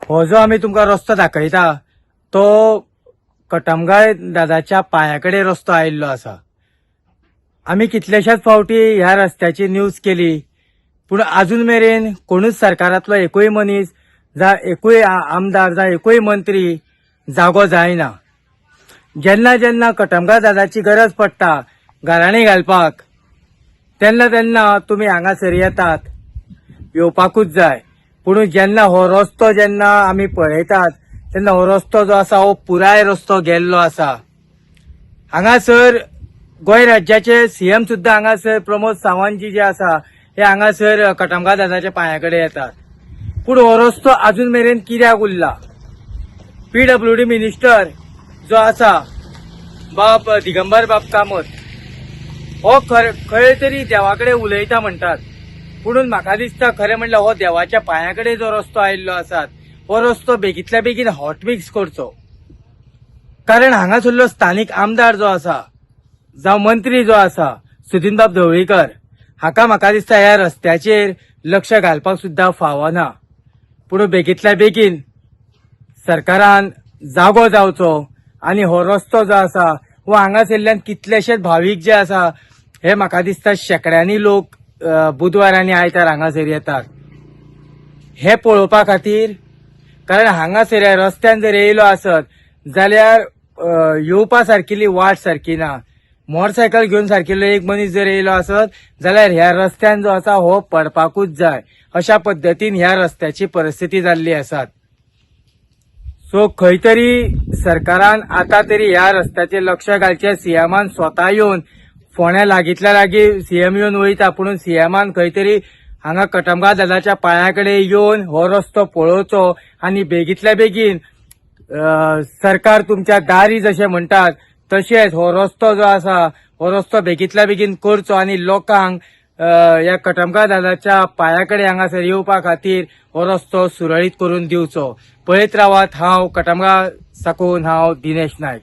हो जो आम्ही तुमकां रस्तो दाखयता तो कटमगाळ दादाच्या पांयाकडे रस्तो आयिल्लो आसा। आम्ही कितलेशेच फावटी ह्या रस्त्याची न्यूज केली, पूण अजून मेरेन कोणूच सरकारांतलो एकूय मनीस एकूय आमदार एकूय मंत्री जागो जायना। जेन्ना जेन्ना कटमगाळ दादाची गरज पडटा घराणी घालपाक तेन्ना तेन्ना तुमी हांगासर येतात, येवपाकूच जाय। पूण जेन्ना हो रस्तो जेन्ना आमी पळयतात तेन्ना हो रस्तो जो आसा हो पुराय रस्तो गेल्लो आसा। हांगासर गोंय राज्याचे सीएम सुद्धा हांगासर प्रमोद सावंतजी जे आसा हे हांगासर कटमगाळ दादाच्या पांयाकडे येतात, पूण हो रस्तो अजून मेरेन कित्याक उरला? पीडब्ल्यूडी मिनिस्टर जो आसा बाब दिगंबर बाब कामत हो खंय तरी देवाकडे उलयता म्हणटात, पुणून म्हाका दिसता खरें म्हणल्यार हो देवाच्या पांयाकडे जो रस्तो आयिल्लो आसा हो रस्तो बेगीतल्या बेगीन हॉटमिक्स करचो। कारण हांगासरलो स्थानीक आमदार जो आसा जावं मंत्री जो आसा सुदीनबाब ढवळीकर हाका म्हाका दिसता ह्या रस्त्याचेर लक्ष घालपाक सुद्धा फावना। पूण बेगीतल्या बेगीन सरकारान जागो जावचो आनी हो रस्तो जो आसा हो हांगासरल्यान कितलेशेच भावीक जे आसा हे म्हाका दिसता शेकड्यांनी लोक बुधवार आनी आयतार हांगासर येतात हे पळोवपा खातीर। कारण हांगासर ह्या रस्त्यान जर येयलो आसत जाल्यार येवपा सारकिल्ली वाट सारकी ना। मोटरसायकल घेवन सारकिल्लो एक मनीस जर येयलो आसत जाल्यार ह्या रस्त्यान जो आसा हो पडपाकूच जाय, अशा पद्दतीन ह्या रस्त्याची परिस्थिती जाल्ली आसा। सो खंय तरी सरकारान आता तरी ह्या रस्त्याचेर लक्ष घालचें। सीएमान स्वता येवन फोंड्या लागींतल्या लागीं सीएम येवन वयता, पूण सीएमान खंय तरी हांगा कटमगाळ दादाच्या पांयाकडे येवन हो रस्तो पळोवचो आनी बेगीतल्या बेगीन सरकार तुमच्या दारी जशें म्हणटात तशेंच हो रस्तो जो आसा हो रस्तो बेगीतल्या बेगीन करचो आनी लोकांक ह्या कटमगाळ दादाच्या पांयाकडे हांगासर येवपा खातीर हो रस्तो सुरळीत करून दिवचो। पळयत रावात, हांव कटमगाळ साकून हांव दिनेश नायक।